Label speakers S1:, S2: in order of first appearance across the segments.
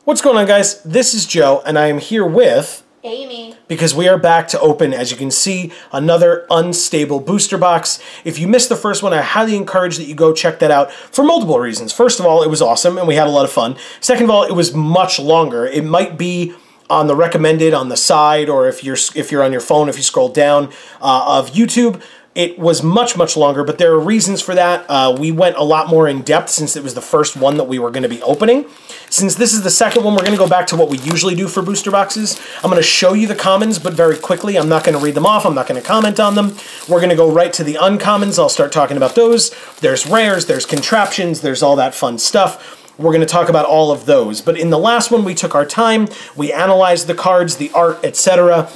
S1: What's going on, guys? This is Joe, and I am here with
S2: Amy.
S1: Because we are back to open, as you can see, another unstable booster box. If you missed the first one, I highly encourage that you go check that out for multiple reasons. First of all, it was awesome, and we had a lot of fun. Second of all, it was much longer. It might be on the recommended on the side, or if you're on your phone, if you scroll down of YouTube. It was much longer, but there are reasons for that. We went a lot more in depth since it was the first one that we were going to be opening. Since this is the second one, we're going to go back to what we usually do for booster boxes. I'm going to show you the commons, but very quickly. I'm not going to read them off. I'm not going to comment on them. We're going to go right to the uncommons. I'll start talking about those. There's rares, there's contraptions, there's all that fun stuff. We're going to talk about all of those. But in the last one, we took our time. We analyzed the cards, the art, etc.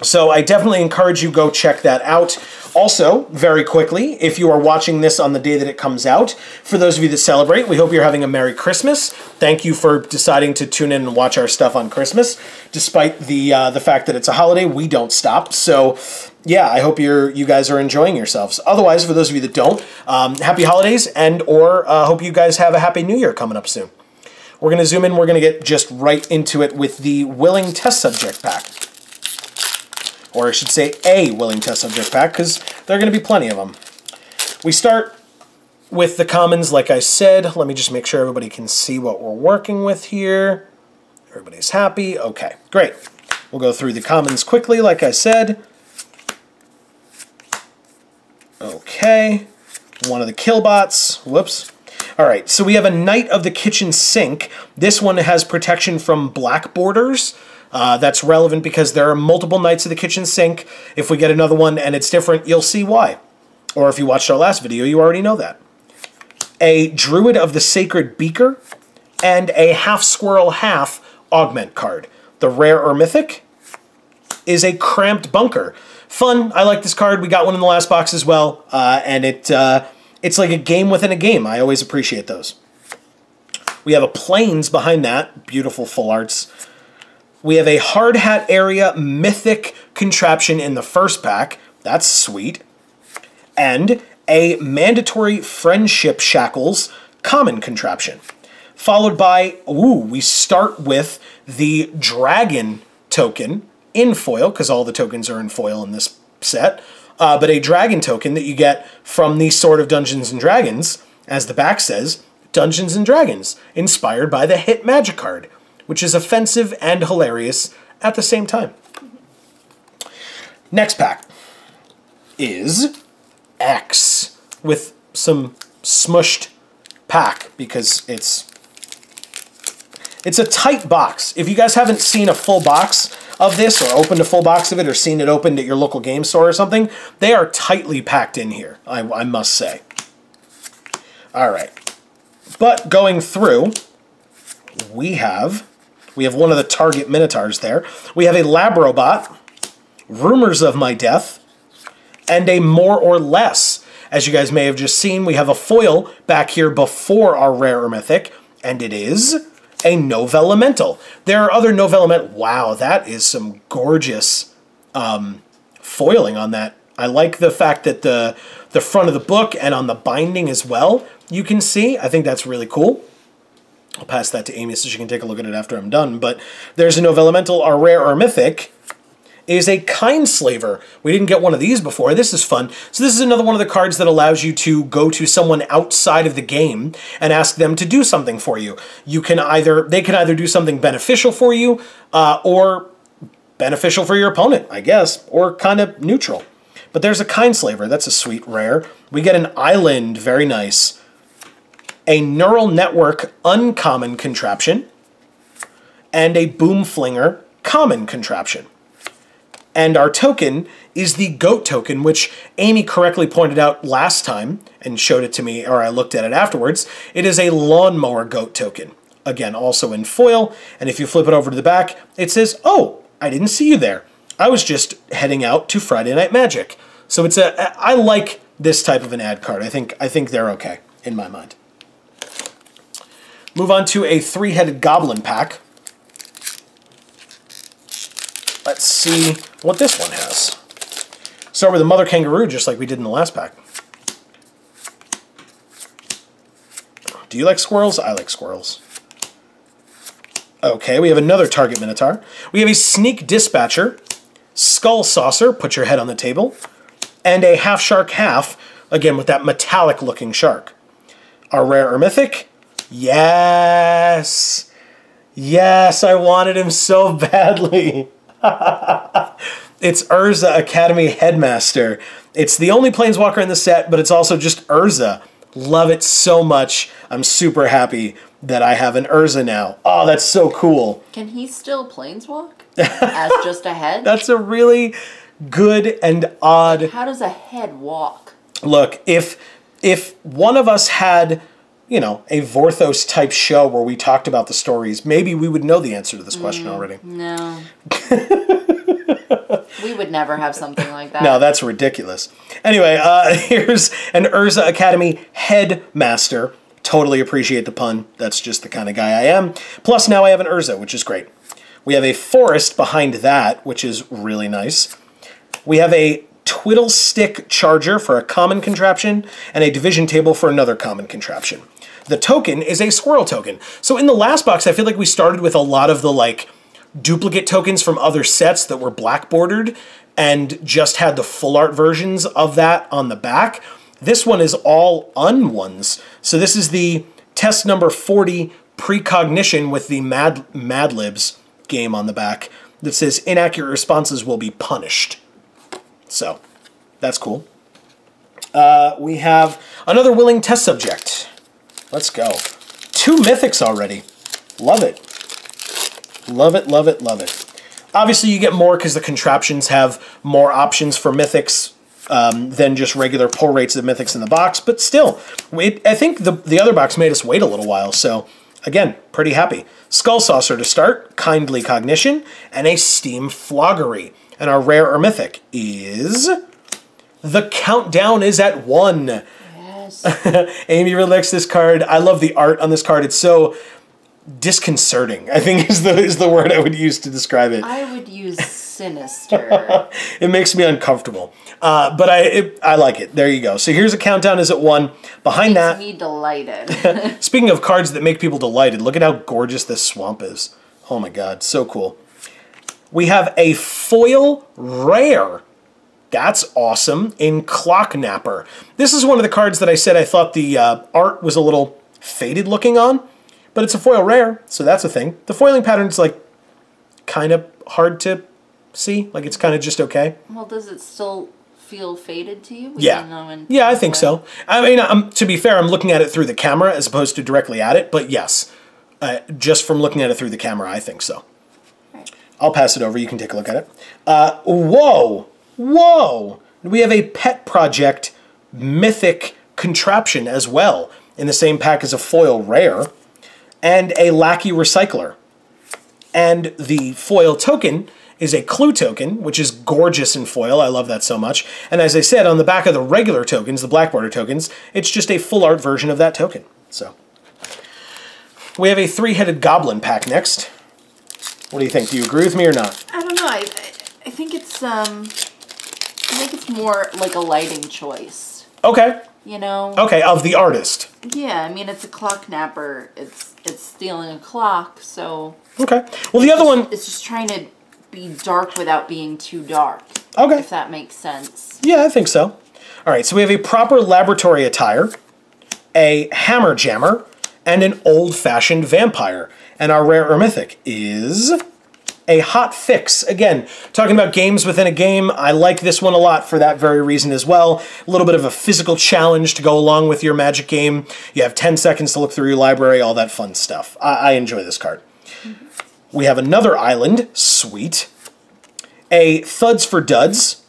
S1: So I definitely encourage you go check that out. Also, very quickly, if you are watching this on the day that it comes out, for those of you that celebrate, we hope you're having a Merry Christmas. Thank you for deciding to tune in and watch our stuff on Christmas. Despite the fact that it's a holiday, we don't stop. So yeah, I hope you guys are enjoying yourselves. Otherwise, for those of you that don't, happy holidays, and or hope you guys have a happy new year coming up soon. We're going to zoom in. We're going to get just right into it with the Willing Test Subject Pack. Or I should say a Willing Test Subject Pack, because there are going to be plenty of them. We start with the commons, like I said. Let me just make sure everybody can see what we're working with here. Everybody's happy. Okay, great. We'll go through the commons quickly, like I said. Okay. One of the Killbots. Whoops. All right, so we have a Knight of the Kitchen Sink. This one has protection from black borders. That's relevant because there are multiple Knights of the Kitchen Sink. If we get another one and it's different, you'll see why. Or if you watched our last video, you already know that. A Druid of the Sacred Beaker, and a half squirrel, half augment card. The rare or mythic is a Cramped Bunker. Fun. I like this card. We got one in the last box as well, and it's like a game within a game. I always appreciate those. We have a Plains behind that. Beautiful full arts. We have a Hard Hat Area Mythic contraption in the first pack. That's sweet. And a Mandatory Friendship Shackles common contraption. Followed by, we start with the Dragon token in foil, because all the tokens are in foil in this set. But a Dragon token that you get from the Sword of Dungeons & Dragons, as the back says, Dungeons & Dragons, inspired by the hit Magic card, which is offensive and hilarious at the same time. Next pack is X, with some smushed pack, because it's a tight box. If you guys haven't seen a full box of this, or opened a full box of it, or seen it opened at your local game store or something, they are tightly packed in here, I must say. All right. But going through, we have one of the Target Minotaurs there. We have a Labrobot, Rumors of My Death, and a More or Less. As you guys may have just seen, we have a foil back here before our rare or mythic, and it is a Novelemental. There are other Novelemental. Wow, that is some gorgeous foiling on that. I like the fact that the front of the book and on the binding as well, you can see. I think that's really cool. I'll pass that to Amy so she can take a look at it after I'm done. But there's a Novelemental. Our rare or mythic is a Kindslaver. We didn't get one of these before. This is fun. So this is another one of the cards that allows you to go to someone outside of the game and ask them to do something for you. They can either do something beneficial for you or beneficial for your opponent, I guess, or kind of neutral. But there's a Kindslaver. That's a sweet rare. We get an Island. Very nice. A Neural Network uncommon contraption, and a Boomflinger common contraption. And our token is the Goat token, which Amy correctly pointed out last time and showed it to me, or I looked at it afterwards. It is a Lawnmower Goat token. Again, also in foil, and if you flip it over to the back, it says, "Oh, I didn't see you there. I was just heading out to Friday Night Magic." So I like this type of an ad card. I think they're okay, in my mind. Move on to a three-headed Goblin pack. Let's see what this one has. Start with a Mother Kangaroo, just like we did in the last pack. Do you like squirrels? I like squirrels. Okay, we have another Target Minotaur. We have a Sneak Dispatcher, Skull Saucer, put your head on the table, and a Half Shark Half, again with that metallic looking shark. Our rare or mythic, yes! Yes, I wanted him so badly. It's Urza Academy Headmaster. It's the only Planeswalker in the set, but it's also just Urza. Love it so much. I'm super happy that I have an Urza now. Oh, that's so cool.
S2: Can he still planeswalk as just a head?
S1: That's a really good and odd...
S2: How does a head walk?
S1: Look, if one of us had, you know, a Vorthos type show where we talked about the stories, maybe we would know the answer to this question already.
S2: No. We would never have something like that.
S1: No, that's ridiculous. Anyway, here's an Urza Academy Headmaster. Totally appreciate the pun. That's just the kind of guy I am. Plus, now I have an Urza, which is great. We have a Forest behind that, which is really nice. We have a Twiddle Stick Charger for a common contraption, and a Division Table for another common contraption. The token is a Squirrel token. So in the last box, I feel like we started with a lot of the, like, duplicate tokens from other sets that were black bordered and just had the full art versions of that on the back. This one is all ones. So this is the test number 40 precognition with the Mad Libs game on the back that says inaccurate responses will be punished. So that's cool. We have another willing test subject. Let's go. 2 mythics already. Love it. Love it, love it, love it. Obviously, you get more because the contraptions have more options for mythics than just regular pull rates of mythics in the box. But still, I think the other box made us wait a little while. So, again, pretty happy. Skull Saucer to start, Kindly Cognition, and a Steam Floggery. And our rare or mythic is... The countdown is at 1.
S2: Yes.
S1: Amy really likes this card. I love the art on this card. It's so... disconcerting, I think is the word I would use to describe it.
S2: I would use sinister.
S1: It makes me uncomfortable. But I like it. There you go. So here's a countdown is at 1. Behind that...
S2: Makes me delighted.
S1: Speaking of cards that make people delighted, look at how gorgeous this swamp is. Oh my god, so cool. We have a foil rare. That's awesome. In Clocknapper. This is one of the cards that I said I thought the art was a little faded looking on. But it's a foil rare, so that's a thing. The foiling pattern's, like, kind of hard to see. Like, it's kind of just okay.
S2: Well, does it still feel faded to you?
S1: Yeah. Yeah, I think so. I mean, to be fair, I'm looking at it through the camera as opposed to directly at it. But yes, just from looking at it through the camera, I think so.
S2: Right.
S1: I'll pass it over. You can take a look at it. Whoa! Whoa! We have a Pet Project Mythic Contraption as well in the same pack as a foil rare. And a Lackey Recycler. And the foil token is a Clue token, which is gorgeous in foil. I love that so much. And as I said, on the back of the regular tokens, the black border tokens, it's just a full art version of that token. So we have a 3-headed Goblin pack next. What do you think? Do you agree with me or not?
S2: I don't know. I think it's more like a lighting choice.
S1: Okay.
S2: You know?
S1: Okay, of the artist.
S2: Yeah, I mean, it's a Clocknapper. It's stealing a clock, so...
S1: Okay. Well, the other one...
S2: It's just trying to be dark without being too dark.
S1: Okay.
S2: If that makes sense.
S1: Yeah, I think so. All right, so we have a proper laboratory attire, a Hammer Jammer, and an old-fashioned vampire. And our rare or mythic is... a Hot Fix. Again, talking about games within a game, I like this one a lot for that very reason as well. A little bit of a physical challenge to go along with your Magic game. You have 10 seconds to look through your library, all that fun stuff. I enjoy this card. Mm-hmm. We have another island, sweet. A Thuds for Duds.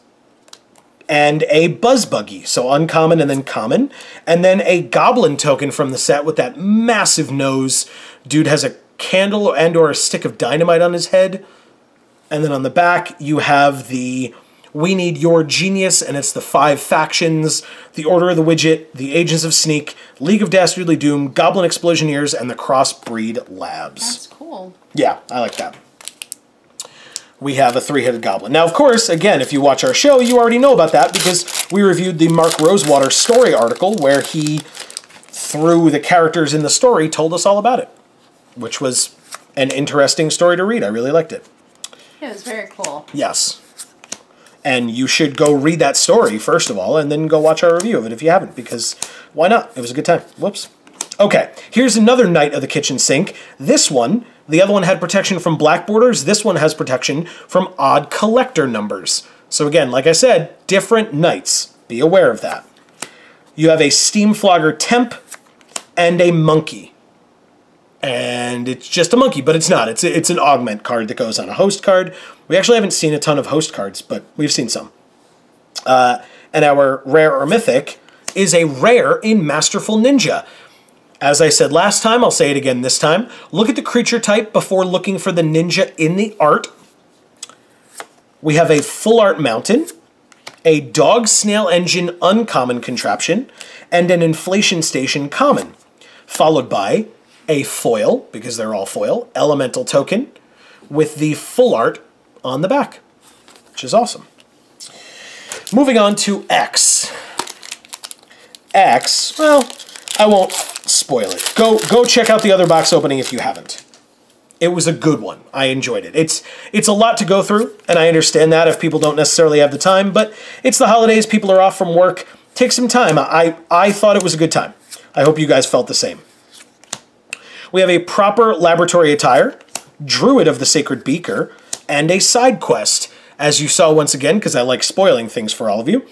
S1: And a Buzz Buggy, so uncommon and then common. And then a Goblin token from the set with that massive nose. Dude has a candle and or a stick of dynamite on his head. And then on the back you have the We Need Your Genius, and it's the 5 factions: the Order of the Widget, the Agents of Sneak, League of Dastardly Doom, Goblin Explosioneers, and the Crossbreed Labs.
S2: That's cool.
S1: Yeah, I like that. We have a 3-headed goblin. Now, of course, again, if you watch our show, you already know about that because we reviewed the Mark Rosewater story article where he, through the characters in the story, told us all about it. Which was an interesting story to read. I really liked it.
S2: It was very cool.
S1: Yes. And you should go read that story, first of all, and then go watch our review of it if you haven't, because why not? It was a good time. Whoops. Okay, here's another Knight of the Kitchen Sink. This one, the other one had protection from black borders. This one has protection from odd collector numbers. So again, like I said, different Knights. Be aware of that. You have a Steam Flogger Temp and a Monkey. And it's just a monkey, but it's not. It's an augment card that goes on a host card. We actually haven't seen a ton of host cards, but we've seen some. And our rare or mythic is a rare in Masterful Ninja. As I said last time, I'll say it again this time. Look at the creature type before looking for the ninja in the art. We have a full art mountain, a dog snail engine uncommon contraption, and an inflation station common, followed by a foil, because they're all foil, elemental token, with the full art on the back, which is awesome. Moving on to X. X, well, I won't spoil it. Go check out the other box opening if you haven't. It was a good one. I enjoyed it. It's a lot to go through, and I understand that if people don't necessarily have the time, but it's the holidays, people are off from work. Take some time. I thought it was a good time. I hope you guys felt the same. We have a proper laboratory attire, Druid of the Sacred Beaker, and a side quest. As you saw once again, because I like spoiling things for all of you,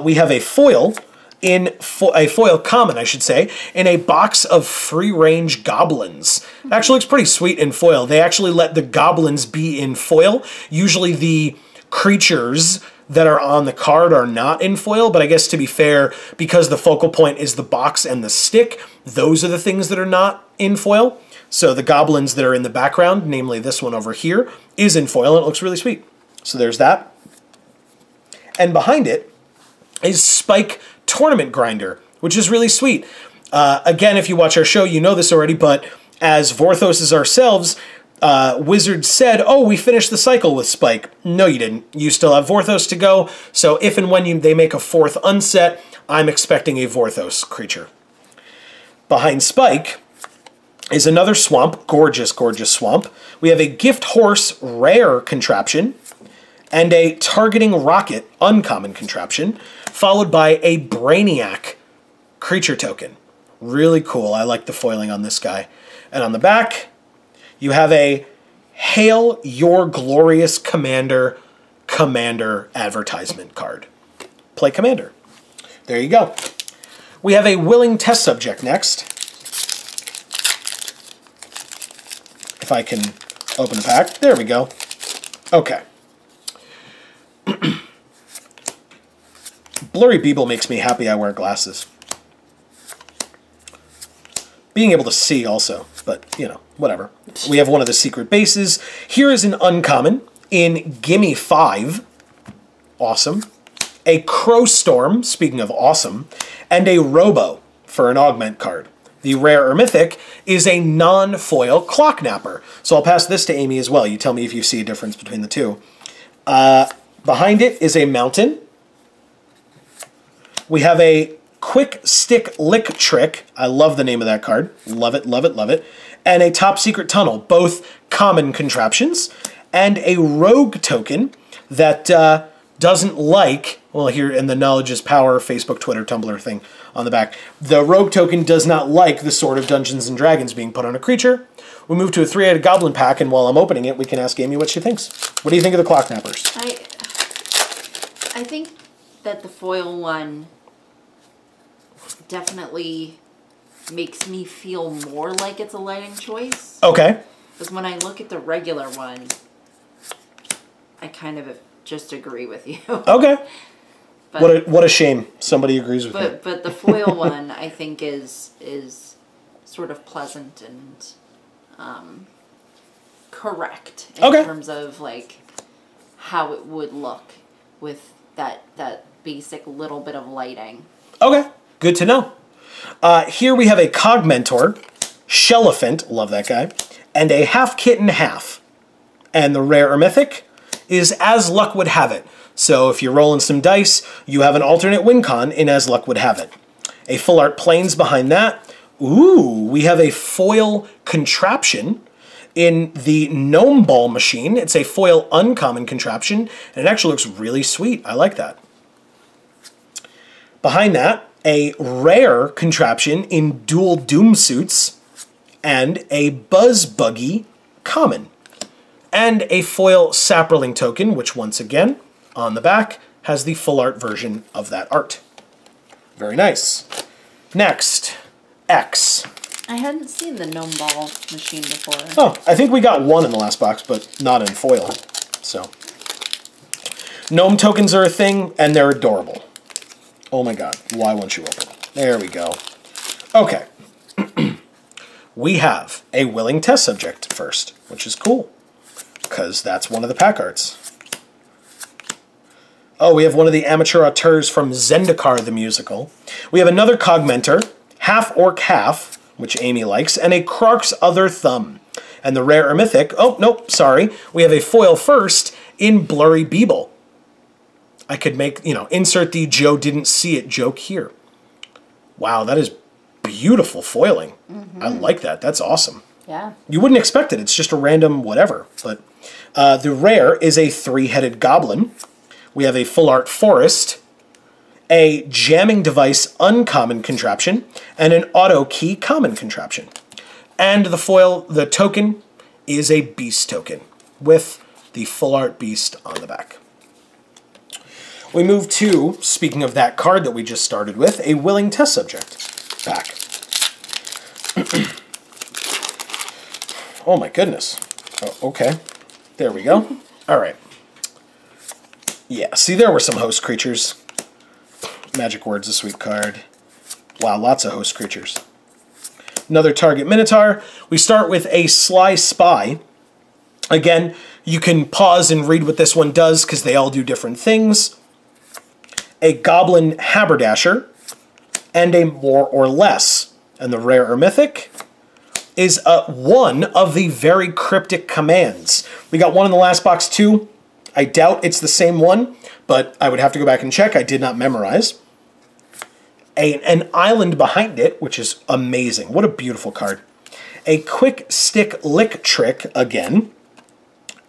S1: we have a foil, a foil common, I should say, in a box of free-range goblins. It actually looks pretty sweet in foil. They actually let the goblins be in foil. Usually the creatures that are on the card are not in foil, but I guess to be fair, because the focal point is the box and the stick, those are the things that are not in foil. So the goblins that are in the background, namely this one over here, is in foil, and it looks really sweet. So there's that. And behind it is Spike Tournament Grinder, which is really sweet. Again, if you watch our show, you know this already, but as Vorthoses ourselves, Wizards said, oh, we finished the cycle with Spike. No, you didn't. You still have Vorthos to go, so if and when they make a fourth unset, I'm expecting a Vorthos creature. Behind Spike is another swamp, gorgeous, gorgeous swamp. We have a Gift Horse rare contraption and a Targeting Rocket uncommon contraption, followed by a Brainiac creature token. Really cool. I like the foiling on this guy. And on the back, you have a Hail Your Glorious Commander advertisement card. Play Commander. There you go. We have a Willing Test Subject next. If I can open the pack. There we go. Okay. Blurry Beeble makes me happy I wear glasses. Being able to see also, but, you know, whatever. We have one of the secret bases. Here is an uncommon in Gimme 5. Awesome. A Crowstorm, speaking of awesome, and a Robo for an augment card. The rare or mythic is a non-foil Clocknapper. So I'll pass this to Amy as well. You tell me if you see a difference between the two. Behind it is a mountain. We have a Quick Stick Lick Trick. I love the name of that card. Love it, love it, love it. And a Top Secret Tunnel, both common contraptions. And a Rogue token that doesn't like, well, here in the Knowledge is Power Facebook, Twitter, Tumblr thing on the back. The Rogue token does not like the Sword of Dungeons & Dragons being put on a creature. We move to a 3-headed Goblin pack, and while I'm opening it, we can ask Amy what she thinks. What do you think of the Clocknappers?
S2: I think that the foil one definitely makes me feel more like it's a lighting choice.
S1: Okay.
S2: Because when I look at the regular one, I kind of just agree with you.
S1: Okay.
S2: But,
S1: what a shame somebody agrees with me.
S2: But the foil one, I think, is sort of pleasant and correct in terms of like how it would look with that basic little bit of lighting. Okay,
S1: good to know. Here we have a Cogmentor, Shelliphant, love that guy, and a Half Kitten Half. And the rare or mythic is As Luck Would Have It. So if you're rolling some dice, you have an alternate win con in As Luck Would Have It. A full art Plains behind that. Ooh, we have a foil contraption. in the Gnome Ball Machine. It's a foil uncommon contraption, and it actually looks really sweet. I like that. Behind that, a rare contraption in dual Doom suits, and a Buzz Buggy common. And a foil Saproling token, which once again, on the back, has the full art version of that art. Very nice. Next, X.
S2: I hadn't seen the Gnome Ball Machine before.
S1: Oh, I think we got one in the last box, but not in foil. So, Gnome tokens are a thing, and they're adorable. Oh my god, why won't you open? There we go. Okay. We have a willing test subject first, which is cool, because that's one of the pack arts. Oh, we have one of the amateur auteurs from Zendikar the Musical. We have another Cogmentor, half orc half, which Amy likes, and a Krark's Other Thumb. And the rare or mythic, oh, nope, sorry, we have a foil first in Blurry Beeble. I could make, insert the Joe didn't see it joke here. Wow, that is beautiful foiling. Mm-hmm. I like that. That's awesome.
S2: Yeah. You
S1: wouldn't expect it. It's just a random whatever. But the rare is a three-headed goblin. We have a full art forest, a jamming device uncommon contraption, and an auto key common contraption. And the foil, the token, is a beast token with the full art beast on the back. We move to, speaking of that card that we just started with, a willing test subject pack. Oh my goodness. Oh, okay. There we go. All right. Yeah, see, there were some host creatures. Magic Word's a sweet card. Wow, lots of host creatures. Another target Minotaur. We start with a Sly Spy. Again, you can pause and read what this one does because they all do different things. A Goblin Haberdasher, and a More or Less. And the rare or mythic is one of the very cryptic commands. We got one in the last box too. I doubt it's the same one, but I would have to go back and check. I did not memorize. An island behind it, which is amazing. What a beautiful card. A Quick Stick Lick Trick again,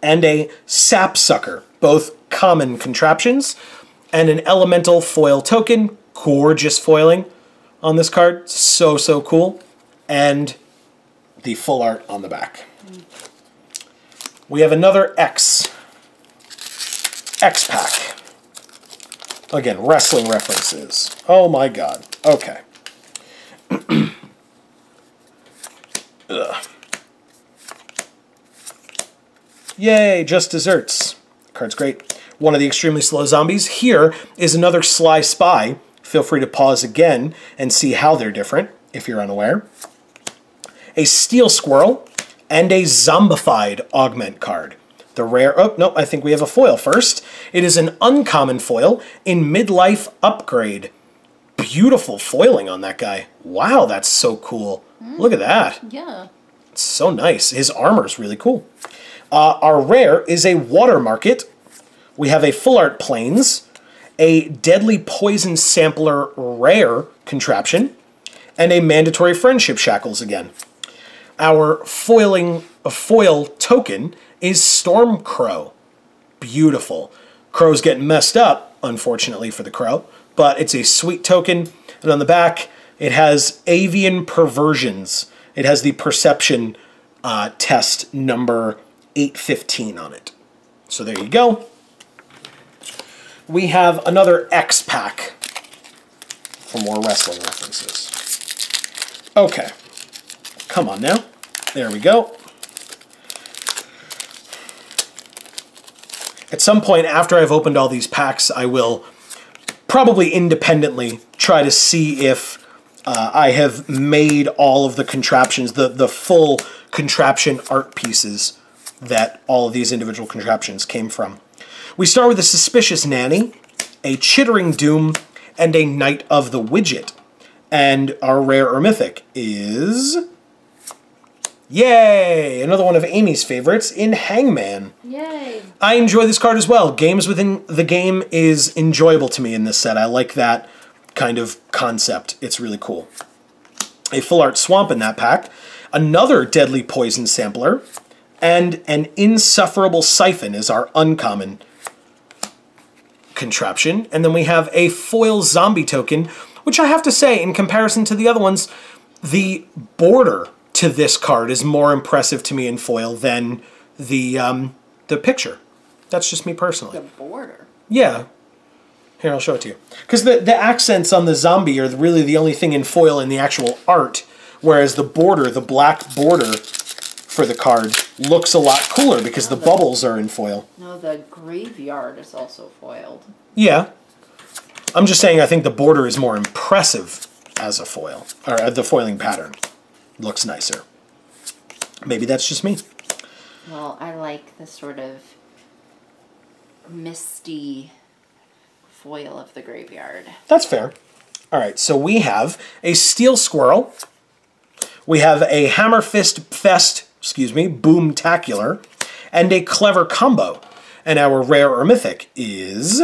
S1: and a Sapsucker, both common contraptions, and an elemental foil token. Gorgeous foiling on this card. So, so cool. And the full art on the back. We have another X pack. Again, wrestling references. Oh my god. Okay. Yay, just desserts. Card's great. One of the extremely slow zombies. Here is another Sly Spy. Feel free to pause again and see how they're different, if you're unaware. A Steel Squirrel, and a Zombified Augment card. The rare, oh, no, I think we have a foil first. It is an uncommon foil in Midlife Upgrade. Beautiful foiling on that guy. Wow, that's so cool. Look at that.
S2: Yeah.
S1: It's so nice. His armor's really cool. Our rare is a Water Market. We have a Full Art Plains, a Deadly Poison Sampler rare contraption, and a Mandatory Friendship Shackles again. Our foil token is Stormcrow. Beautiful. Crow's getting messed up, unfortunately for the crow, but it's a sweet token. And on the back, it has Avian Perversions. It has the perception test number 815 on it. So there you go. We have another X pack for more wrestling references. Okay. Come on now. There we go. At some point after I've opened all these packs, I will probably independently try to see if I have made all of the contraptions, the full contraption art pieces that all of these individual contraptions came from. We start with a Suspicious Nanny, a Chittering Doom, and a Knight of the Widget. And our rare or mythic is... Yay! Another one of Amy's favorites in Hangman.
S2: Yay!
S1: I enjoy this card as well. Games within the game is enjoyable to me in this set. I like that kind of concept. It's really cool. A Full Art Swamp in that pack. Another Deadly Poison Sampler. and an Insufferable Siphon is our uncommon contraption. And then we have a foil zombie token, which I have to say, in comparison to the other ones, the border to this card is more impressive to me in foil than the picture. That's just me personally.
S2: The border?
S1: Yeah. Here, I'll show it to you. Because the accents on the zombie are really the only thing in foil in the actual art, whereas the border, the black border for the card, looks a lot cooler because the bubbles are in foil.
S2: No, the graveyard is also foiled.
S1: Yeah. I'm just saying I think the border is more impressive as a foil, or the foiling pattern looks nicer. Maybe that's just me.
S2: Well, I like the sort of misty foil of the graveyard.
S1: That's fair. All right, so we have a Steel Squirrel. We have a Hammer Fist Boomtacular, and a Clever Combo. And our rare or mythic is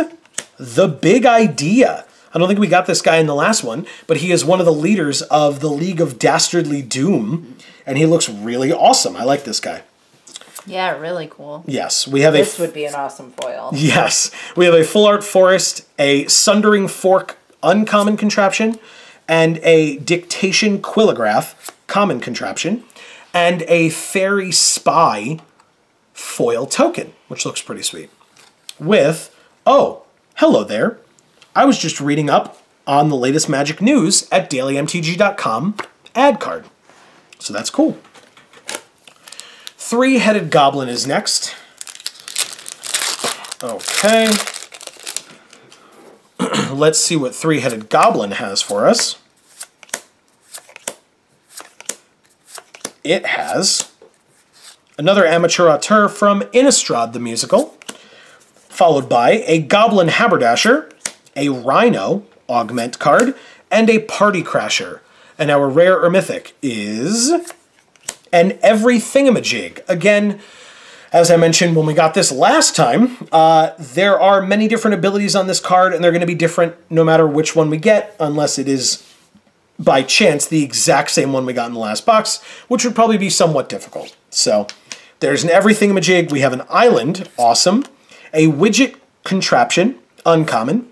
S1: the Big Idea. I don't think we got this guy in the last one, but he is one of the leaders of the League of Dastardly Doom, and he looks really awesome. I like this guy.
S2: Yeah, really cool.
S1: Yes, we have
S2: This would be an awesome foil.
S1: Yes, we have a Full Art Forest, a Sundering Fork uncommon contraption, and a Dictation Quillograph common contraption, and a Fairy Spy foil token, which looks pretty sweet. With, oh, hello there. I was just reading up on the latest Magic news at dailymtg.com ad card. So that's cool. Three-Headed Goblin is next. Okay. Let's see what Three-Headed Goblin has for us. It has another amateur auteur from Innistrad the Musical, followed by a Goblin Haberdasher, a Rhino augment card, and a Party Crasher. And our rare or mythic is an Every Thingamajig. Again, as I mentioned when we got this last time, there are many different abilities on this card, and they're going to be different no matter which one we get, unless it is by chance the exact same one we got in the last box, which would probably be somewhat difficult. So there's an Every Thingamajig. We have an Island, awesome, a Widget Contraption, uncommon,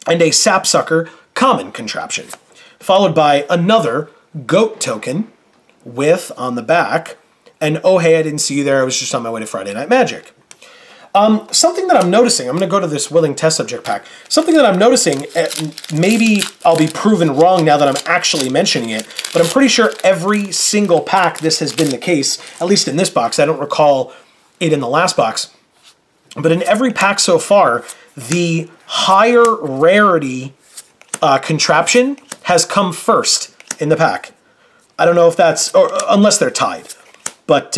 S1: and a Sapsucker, common contraption, followed by another Goat token with, on the back, and oh hey, I didn't see you there, I was just on my way to Friday Night Magic. Something that I'm noticing, I'm going to go to this Willing Test Subject pack, something that I'm noticing, maybe I'll be proven wrong now that I'm actually mentioning it, but I'm pretty sure every single pack this has been the case, at least in this box. I don't recall it in the last box, but in every pack so far, the higher rarity contraption has come first in the pack. I don't know if that's, or unless they're tied, but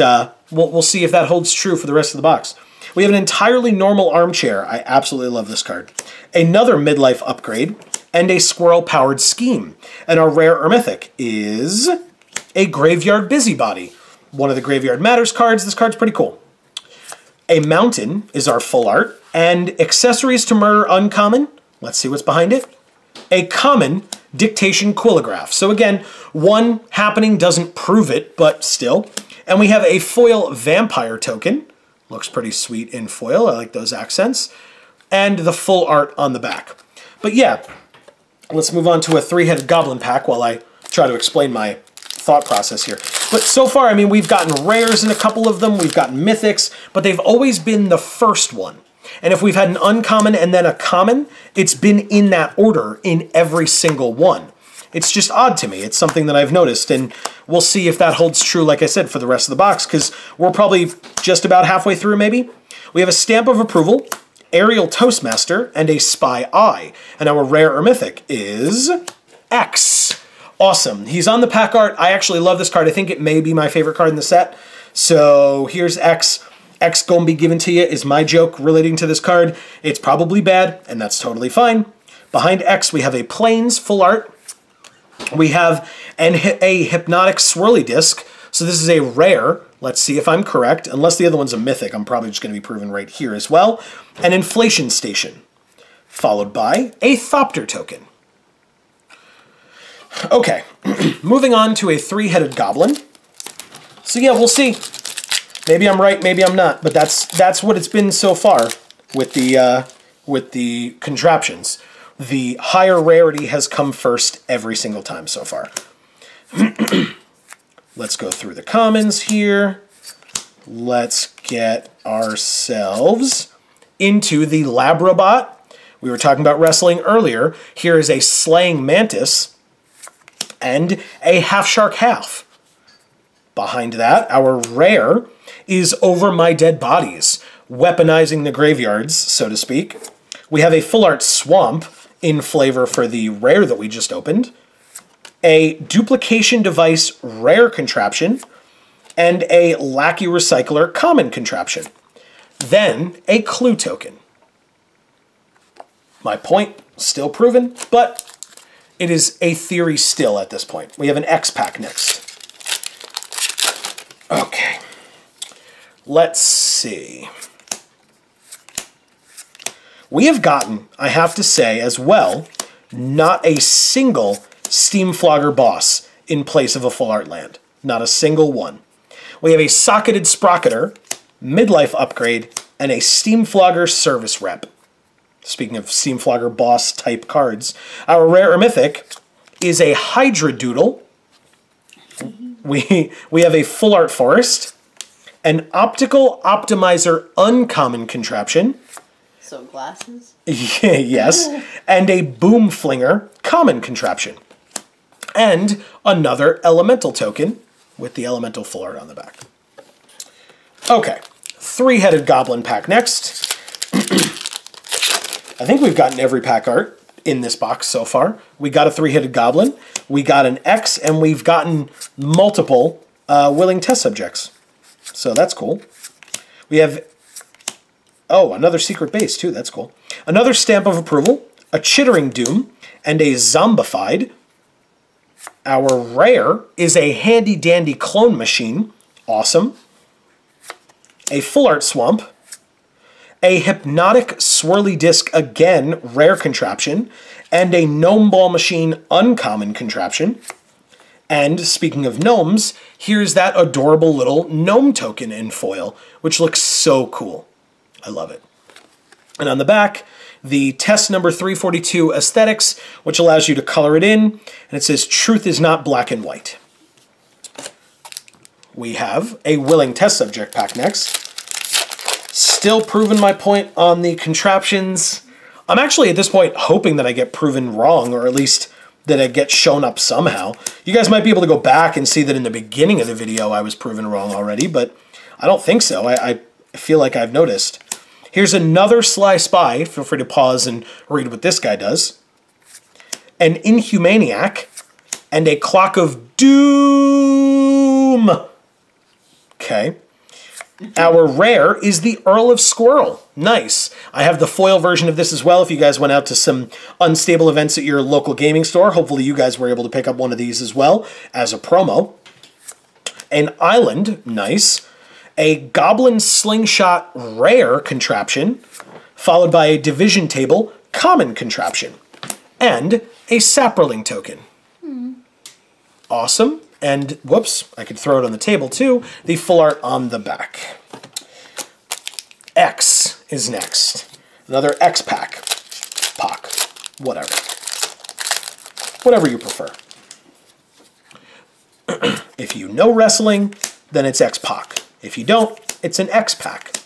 S1: we'll see if that holds true for the rest of the box. We have an entirely normal armchair. I absolutely love this card. Another midlife upgrade, and a squirrel-powered scheme. And our rare or mythic is a Graveyard Busybody. One of the Graveyard Matters cards. This card's pretty cool. A mountain is our full art, and Accessories to Murder uncommon. Let's see what's behind it. A common Dictation Quillograph. So again, one happening doesn't prove it, but still. And we have a foil Vampire token. Looks pretty sweet in foil. I like those accents. And the full art on the back. But yeah, let's move on to a Three-Headed Goblin pack while I try to explain my thought process here. But so far, I mean, we've gotten rares in a couple of them. We've gotten mythics, but they've always been the first one. And if we've had an uncommon and then a common, it's been in that order in every single one. It's just odd to me. It's something that I've noticed, and we'll see if that holds true, like I said, for the rest of the box, because we're probably just about halfway through, maybe. We have a Stamp of Approval, Aerial Toastmaster, and a Spy Eye. And our rare or mythic is X. Awesome. He's on the pack art. I actually love this card. I think it may be my favorite card in the set. So here's X. X gonna be given to you is my joke relating to this card. It's probably bad, and that's totally fine. Behind X, we have a Plains full art. We have a Hypnotic Swirly Disc. So this is a rare. Let's see if I'm correct. Unless the other one's a mythic, I'm probably just going to be proven right here as well. An Inflation Station, followed by a Thopter token. Okay, moving on to a Three-Headed Goblin. So yeah, we'll see. Maybe I'm right, maybe I'm not, but that's what it's been so far with the contraptions. The higher rarity has come first every single time so far. Let's go through the commons here. Let's get ourselves into the Labrabot. We were talking about wrestling earlier. Here is a Slaying Mantis and a Half Shark Half. Behind that, our rare is Over My Dead Bodies, weaponizing the graveyards, so to speak. We have a Full Art Swamp in flavor for the rare that we just opened, a Duplication Device rare contraption, and a Lackey Recycler common contraption. Then a Clue token. My point, still proven, but it is a theory still at this point. We have an X-Pack next. Okay. Let's see. We have gotten, I have to say as well, not a single Steam Flogger boss in place of a Full Art Land. Not a single one. We have a Socketed Sprocketer, Midlife Upgrade, and a Steam Flogger Service Rep. Speaking of Steam Flogger boss type cards, our rare or mythic is a Hydra Doodle. We have a Full Art Forest, an Optical Optimizer uncommon contraption.
S2: So glasses?
S1: Yes, and a Boom Flinger common contraption. And another Elemental token with the Elemental Full Art on the back. Okay, Three-Headed Goblin pack next. I think we've gotten every pack art in this box so far. We got a Three-Headed Goblin, we got an X, and we've gotten multiple willing test subjects. So that's cool. We have, oh, another Secret Base too, that's cool. Another Stamp of Approval, a Chittering Doom, and a Zombified. Our rare is a Handy Dandy Clone Machine, awesome. A Full Art Swamp, a Hypnotic Swirly Disc, again, rare contraption, and a Gnome Ball Machine uncommon contraption. And speaking of gnomes, here's that adorable little gnome token in foil, which looks so cool. I love it. And on the back, the test number 342 aesthetics, which allows you to color it in, and it says truth is not black and white. We have a willing test subject pack next. Still proving my point on the contraptions. I'm actually at this point hoping that I get proven wrong, or at least that it gets shown up somehow. You guys might be able to go back and see that in the beginning of the video I was proven wrong already, but I don't think so. I feel like I've noticed. Here's another Sly Spy. Feel free to pause and read what this guy does. An Inhumaniac and a Clock of Doom. Okay. Our rare is the Earl of Squirrel. Nice. I have the foil version of this as well if you guys went out to some unstable events at your local gaming store. Hopefully you guys were able to pick up one of these as well as a promo. An Island. Nice. A Goblin Slingshot rare contraption, followed by a Division Table common contraption, and a Saproling token. Awesome. And, whoops, I could throw it on the table too, the Full Art on the back. X is next. Another X-Pack. Pack. Whatever. Whatever you prefer. If you know wrestling, then it's X-Pac. If you don't, it's an X-Pack.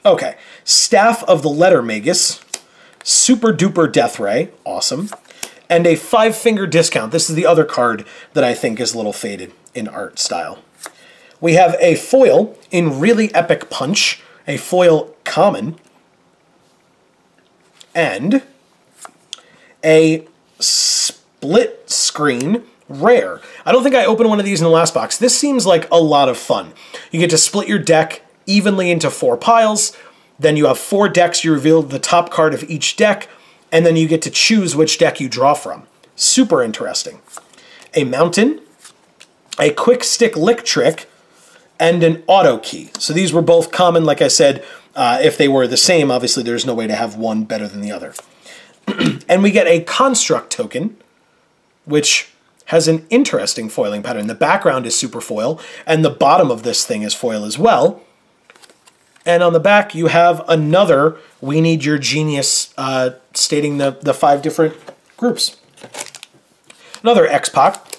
S1: Okay, Staff of the Letter Magus, Super Duper Death Ray, awesome, and a 5-finger discount. This is the other card that I think is a little faded in art style. We have a foil in Really Epic Punch, a foil common, and a split screen rare. I don't think I opened one of these in the last box. This seems like a lot of fun. You get to split your deck evenly into 4 piles. Then you have 4 decks. You reveal the top card of each deck, and then you get to choose which deck you draw from. Super interesting. A Mountain, a Quick Stick Lick Trick, and an Auto Key. So these were both common, like I said. If they were the same, obviously there's no way to have one better than the other. And we get a Construct token, which has an interesting foiling pattern. The background is super foil, and the bottom of this thing is foil as well. And on the back, you have another We Need Your Genius stating the 5 different groups. Another X-Pac.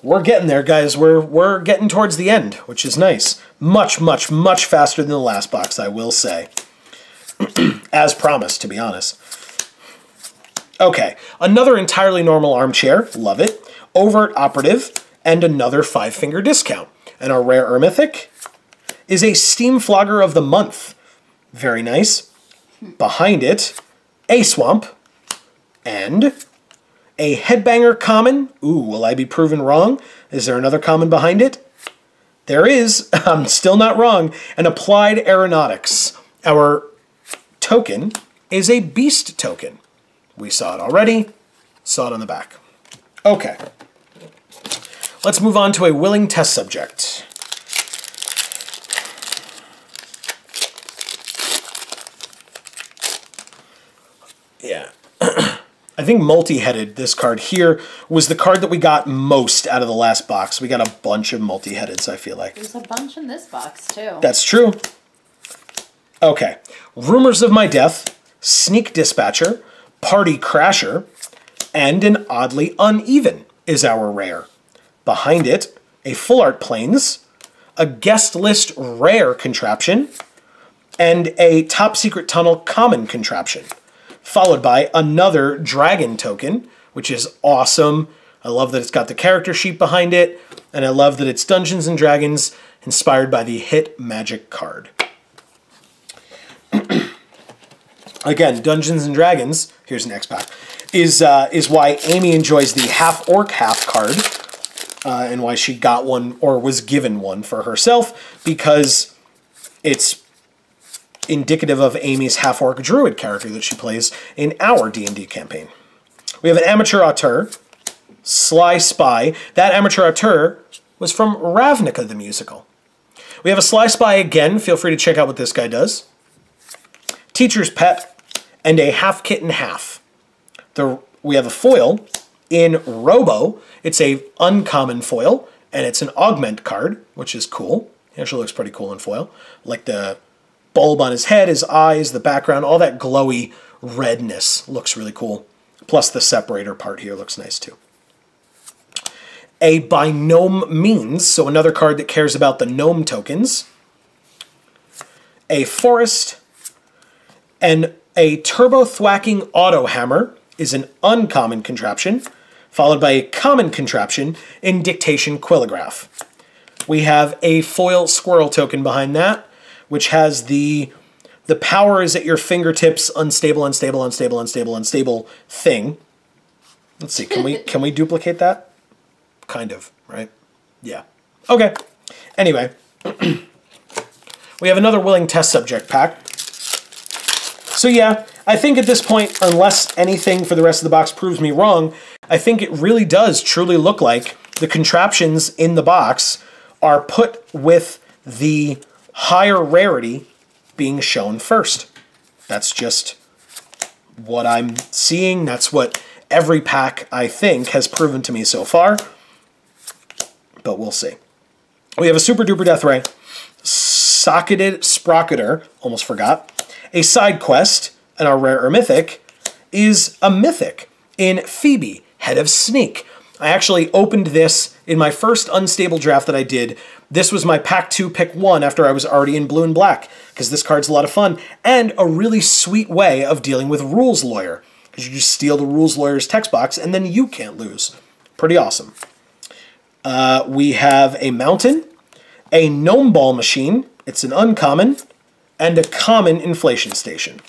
S1: We're getting there, guys. We're getting towards the end, which is nice. Much, much, much faster than the last box, I will say. As promised, to be honest. Okay, another entirely normal armchair. Love it. Overt Operative, and another 5-finger discount. And our rare or mythic is a Steam Flogger of the Month. Very nice. Behind it, a Swamp, and a Headbanger common. Ooh, will I be proven wrong? Is there another common behind it? There is. I'm still not wrong. An Applied Aeronautics. Our token is a Beast token. We saw it already. Saw it on the back. Okay. Let's move on to a willing test subject. Yeah. I think multi-headed, this card here, was the card that we got most out of the last box. We got a bunch of multi-headeds, I feel like.
S2: There's a bunch in this box, too.
S1: That's true. Okay. Rumors of My Death, Sneak Dispatcher, Party Crasher, and an Oddly Uneven is our rare. Behind it, a Full Art Planes, a Guest List Rare contraption, and a Top Secret Tunnel common contraption. Followed by another Dragon token, which is awesome. I love that it's got the character sheet behind it, and I love that it's Dungeons & Dragons inspired by the hit Magic card. Again, Dungeons & Dragons, here's an X-Pac, is why Amy enjoys the half-orc half card, and why she got one, or was given one for herself, because it's indicative of Amy's half-orc druid character that she plays in our D&D campaign. We have an Amateur Auteur, Sly Spy. That Amateur Auteur was from Ravnica the Musical. We have a Sly Spy again. Feel free to check out what this guy does. Teacher's Pet, and a Half Kitten Half. We have a foil in Robo. It's a uncommon foil, and it's an augment card, which is cool. It actually looks pretty cool in foil. Like the bulb on his head, his eyes, the background, all that glowy redness looks really cool. Plus the separator part here looks nice too. A By Gnome Means, so another card that cares about the gnome tokens. A Forest, and a Turbo Thwacking Auto Hammer is an uncommon contraption, followed by a common contraption in Dictation Quillograph. We have a foil squirrel token behind that, which has the power is at your fingertips, unstable, unstable, unstable, unstable, unstable thing. Let's see, can we duplicate that? Kind of, right? Yeah. Okay. Anyway, we have another willing test subject pack. So yeah, I think at this point, unless anything for the rest of the box proves me wrong, I think it really does truly look like the contraptions in the box are put with the higher rarity being shown first. That's just what I'm seeing. That's what every pack, I think, has proven to me so far. But we'll see. We have a Super Duper Death Ray, Socketed Sprocketer, almost forgot, a side quest, and our rare or mythic is a mythic in Phoebe, Head of Sneak. I actually opened this in my first Unstable draft that I did. This was my pack 2, pick 1 after I was already in blue and black, because this card's a lot of fun, and a really sweet way of dealing with Rules Lawyer, because you just steal the Rules Lawyer's text box, and then you can't lose. Pretty awesome. We have a Mountain, a Gnome Ball Machine, it's an uncommon, and a common Inflation Station,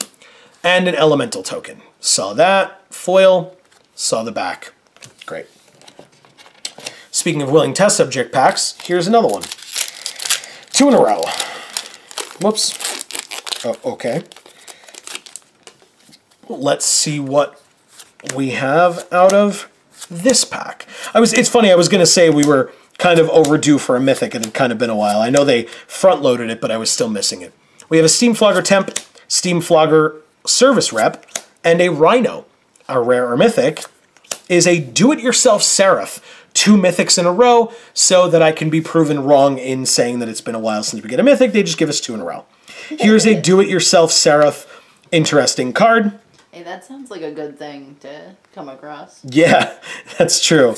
S1: and an Elemental token. Saw that, foil, saw the back. Great. Speaking of willing test subject packs, here's another one. 2 in a row. Whoops. Oh, okay. Let's see what we have out of this pack. It's funny, I was going to say we were kind of overdue for a mythic. It had kind of been a while. I know they front-loaded it, but I was still missing it. We have a Steam Flogger Temp, Steam Flogger Service Rep, and a Rhino. A rare or mythic is a do-it-yourself Seraph. 2 mythics in a row, so that I can be proven wrong in saying that it's been a while since we get a mythic. They just give us 2 in a row. Here's a do-it-yourself Seraph. Interesting card.
S2: Hey, that sounds like a good thing to come across.
S1: Yeah, that's true.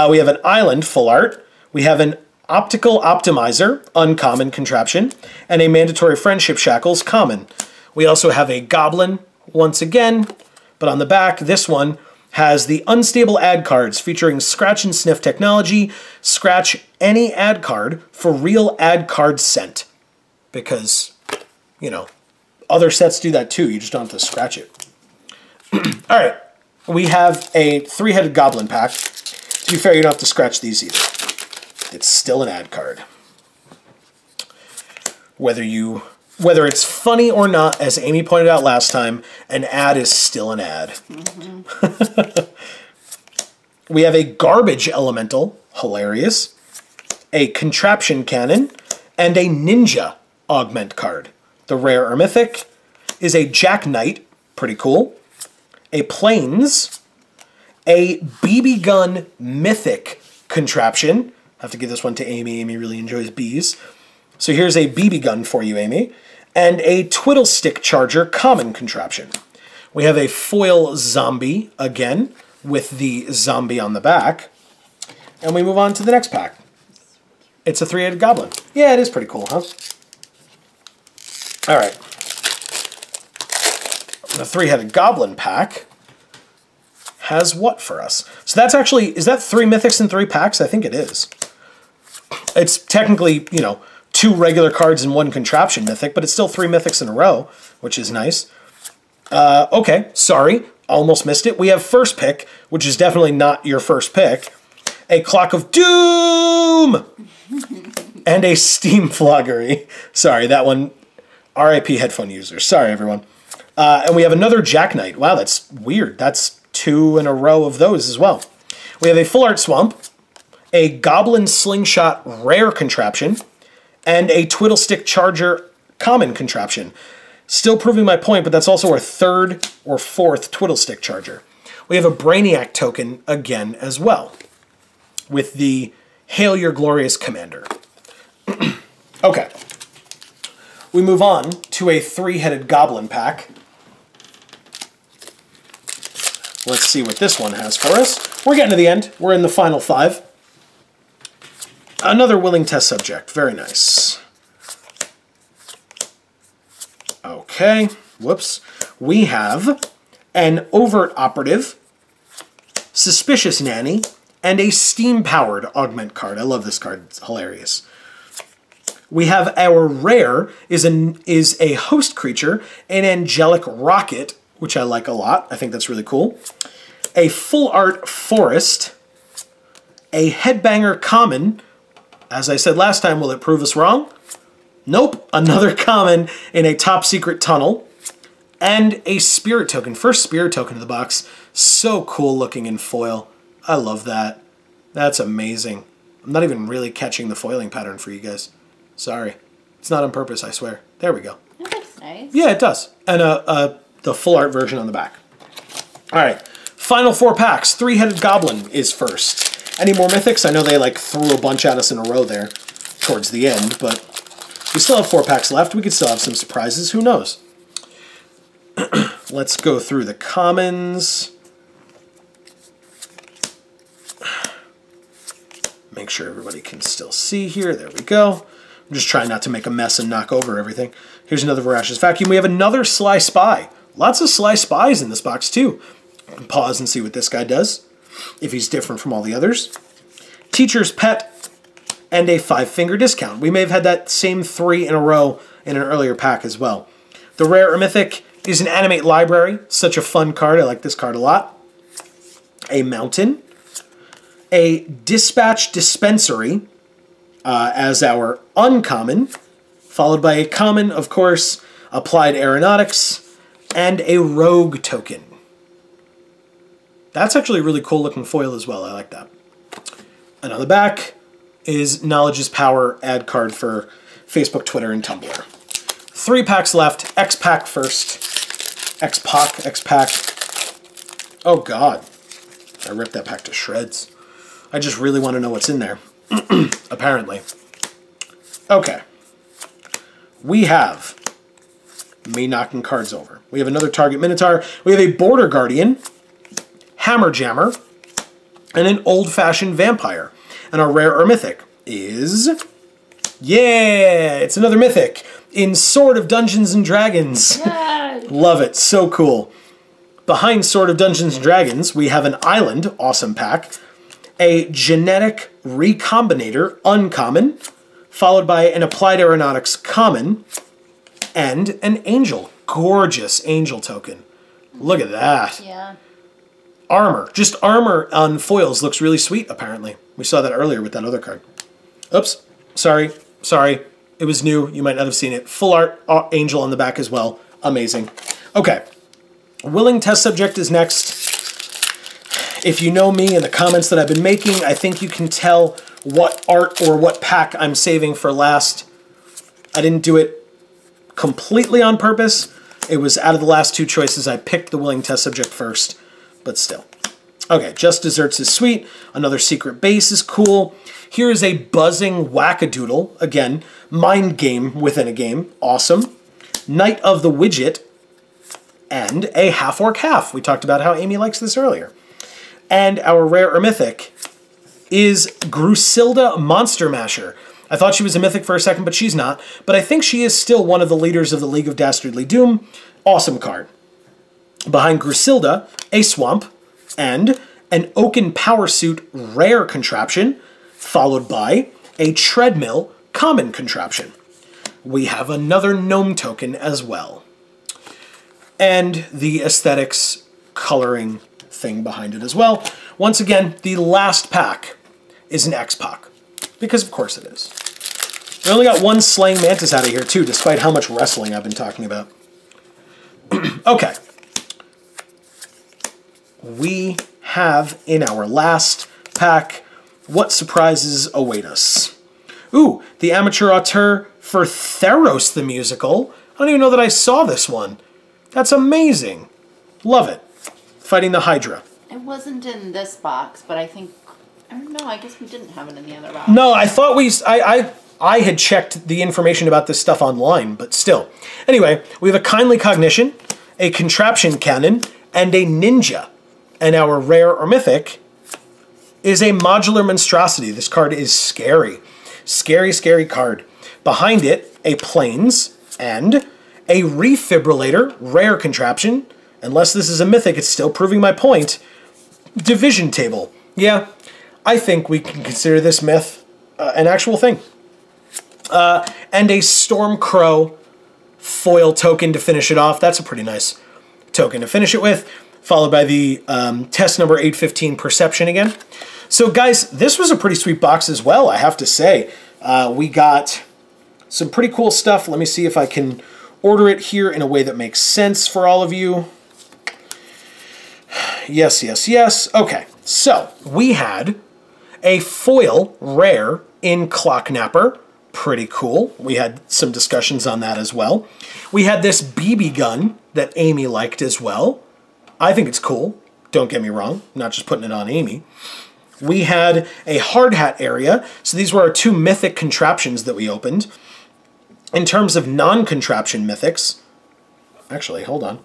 S1: We have an Island, full art. We have an Optical Optimizer, uncommon contraption, and a Mandatory Friendship Shackles, common. We also have a Goblin, once again, but on the back, this one has the unstable ad cards featuring scratch and sniff technology. Scratch any ad card for real ad card scent. Because, you know, other sets do that too. You just don't have to scratch it. All right. We have a 3-headed Goblin pack. To be fair, you don't have to scratch these either. It's still an ad card. Whether it's funny or not, as Amy pointed out last time, an ad is still an ad. Mm-hmm. We have a Garbage Elemental, hilarious, a Contraption Cannon, and a Ninja Augment card. The rare or mythic is a Jack Knight, pretty cool, a Plains, a BB Gun Mythic Contraption. I have to give this one to Amy. Amy really enjoys bees. So here's a BB gun for you, Amy. And a Twiddle Stick Charger common contraption. We have a foil zombie, again, with the zombie on the back. And we move on to the next pack. It's a 3-headed Goblin. Yeah, it is pretty cool, huh? All right. The 3-headed Goblin pack has what for us? So that's actually, is that 3 mythics in 3 packs? I think it is. It's technically, you know, 2 regular cards and 1 contraption mythic, but it's still 3 mythics in a row, which is nice. Okay, sorry, almost missed it. We have first pick, which is definitely not your first pick. A Clock of Doom! And a Steam Floggery. Sorry, that one, RIP headphone users. Sorry, everyone. And we have another Jack Knight. Wow, that's weird. That's 2 in a row of those as well. We have a Full Art Swamp, a Goblin Slingshot Rare Contraption, and a Twiddle Stick Charger common contraption. Still proving my point, but that's also our 3rd or 4th Twiddle Stick Charger. We have a Brainiac token again as well, with the Hail Your Glorious Commander. Okay. We move on to a 3-headed Goblin pack. Let's see what this one has for us. We're getting to the end. We're in the final 5. Another willing test subject. Very nice. Okay. Whoops. We have an Overt Operative, Suspicious Nanny, and a Steam-powered Augment card. I love this card. It's hilarious. We have our rare is a host creature, an Angelic Rocket, which I like a lot. I think that's really cool. A Full Art Forest, a Headbanger Common. As I said last time, will it prove us wrong? Nope. Another common in a Top Secret Tunnel. And a Spirit Token. First Spirit Token of the box. So cool looking in foil. I love that. That's amazing. I'm not even really catching the foiling pattern for you guys. Sorry. It's not on purpose, I swear. There we go.
S2: That looks nice.
S1: Yeah, it does. And the full art version on the back. All right. Final 4 packs. 3-headed Goblin is first. Any more mythics? I know they like threw a bunch at us in a row there towards the end, but we still have 4 packs left. We could still have some surprises. Who knows? Let's go through the commons. Make sure everybody can still see here. There we go. I'm just trying not to make a mess and knock over everything. Here's another Voracious Vacuum. We have another Sly Spy. Lots of Sly Spies in this box, too. Pause and see what this guy does, if he's different from all the others. Teacher's Pet, and a 5-finger discount. We may have had that same 3 in a row in an earlier pack as well. The rare or mythic is an Animate Library. Such a fun card. I like this card a lot. A Mountain. A Dispatch Dispensary as our uncommon, followed by a common, of course, Applied Aeronautics, and a Rogue Token. That's actually a really cool looking foil as well. I like that. And on the back is Knowledge is Power ad card for Facebook, Twitter, and Tumblr. 3 packs left. X pack first. X-Pac, X-Pac. Oh, God. I ripped that pack to shreds. I just really want to know what's in there. Apparently. Okay. We have me knocking cards over. We have another Target Minotaur. We have a Border Guardian, Hammer Jammer, and an old-fashioned vampire. And our rare or mythic is... Yeah! It's another mythic in Sword of Dungeons & Dragons.
S2: Yay.
S1: Love it. So cool. Behind Sword of Dungeons & Dragons, we have an Island, awesome pack, a Genetic Recombinator, uncommon, followed by an Applied Aeronautics, common, and an Angel. Gorgeous Angel token. Look at that.
S2: Yeah.
S1: Armor. Just armor on foils looks really sweet, apparently. We saw that earlier with that other card. Oops. Sorry. It was new. You might not have seen it. Full art Angel on the back as well. Amazing. Okay. Willing test subject is next. If you know me and the comments that I've been making, I think you can tell what art or what pack I'm saving for last. I didn't do it completely on purpose. It was out of the last two choices, I picked the willing test subject first, but still. Okay, Just Desserts is sweet. Another Secret Base is cool. Here is a Buzzing Wackadoodle. Again, mind game within a game. Awesome. Knight of the Widget. And a Half-Orc Half. We talked about how Amy likes this earlier. And our rare or mythic is Grusilda Monster Masher. I thought she was a mythic for a second, but she's not. But I think she is still one of the leaders of the League of Dastardly Doom. Awesome card. Behind Grusilda, a Swamp, and an Oaken Power Suit rare contraption, followed by a Treadmill common contraption. We have another Gnome token as well. And the aesthetics coloring thing behind it as well. Once again, the last pack is an X-Pac, because of course it is. We only got one Slaying Mantis out of here too, despite how much wrestling I've been talking about. Okay. We have in our last pack, what surprises await us? Ooh, the Amateur Auteur for Theros the Musical. I don't even know that I saw this one. That's amazing. Love it. Fighting the Hydra.
S2: It wasn't in this box, but I think... I don't know, I guess we didn't have it in the other box.
S1: No, I thought I had checked the information about this stuff online, but still. Anyway, we have a Kindly Cognition, a Contraption Cannon, and a Ninja. And our rare or mythic is a Modular Monstrosity. This card is scary. Scary, scary card. Behind it, a Plains and a Refibrillator, rare contraption. Unless this is a mythic, it's still proving my point. Division Table. Yeah, I think we can consider this myth an actual thing. And a Stormcrow foil token to finish it off. That's a pretty nice token to finish it with. Followed by the test number 815 Perception again. So guys, this was a pretty sweet box as well, I have to say. We got some pretty cool stuff. Let me see if I can order it here in a way that makes sense for all of you. Yes, yes, yes. Okay, so we had a foil rare in Clocknapper. Pretty cool. We had some discussions on that as well. We had this BB gun that Amy liked as well. I think it's cool. Don't get me wrong. I'm not just putting it on Amy. We had a hard hat area. So these were our two mythic contraptions that we opened. In terms of non-contraption mythics, actually, hold on.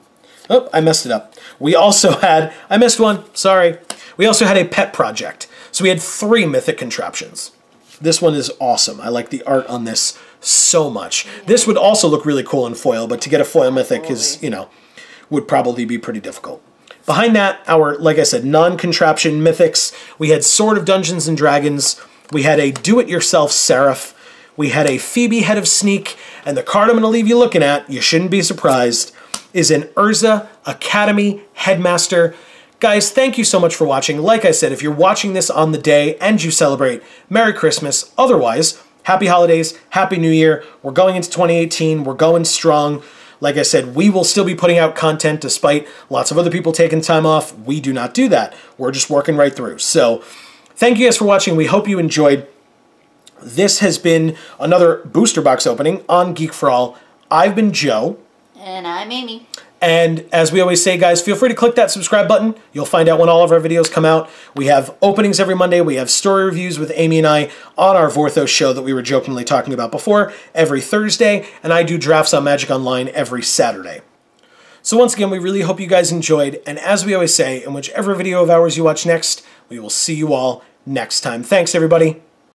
S1: Oh, I messed it up. We also had, I missed one, sorry. We also had a pet project. So we had 3 mythic contraptions. This one is awesome. I like the art on this so much. Yeah. This would also look really cool in foil, but to get a foil mythic is, you know, would probably be pretty difficult. Behind that, our, like I said, non-contraption mythics. We had Sword of Dungeons and Dragons. We had a do-it-yourself Seraph. We had a Phoebe Head of Sneak. And the card I'm going to leave you looking at, you shouldn't be surprised, is an Urza Academy Headmaster. Guys, thank you so much for watching. Like I said, if you're watching this on the day and you celebrate, Merry Christmas. Otherwise, Happy Holidays, Happy New Year. We're going into 2018. We're going strong. Like I said, we will still be putting out content despite lots of other people taking time off. We do not do that. We're just working right through. So thank you guys for watching. We hope you enjoyed. This has been another booster box opening on Geek for All. I've been Joe.
S2: And I'm Amy.
S1: And as we always say, guys, feel free to click that subscribe button. You'll find out when all of our videos come out. We have openings every Monday. We have story reviews with Amy and I on our Vorthos show that we were jokingly talking about before every Thursday. And I do drafts on Magic Online every Saturday. So once again, we really hope you guys enjoyed. And as we always say, in whichever video of ours you watch next, we will see you all next time. Thanks, everybody.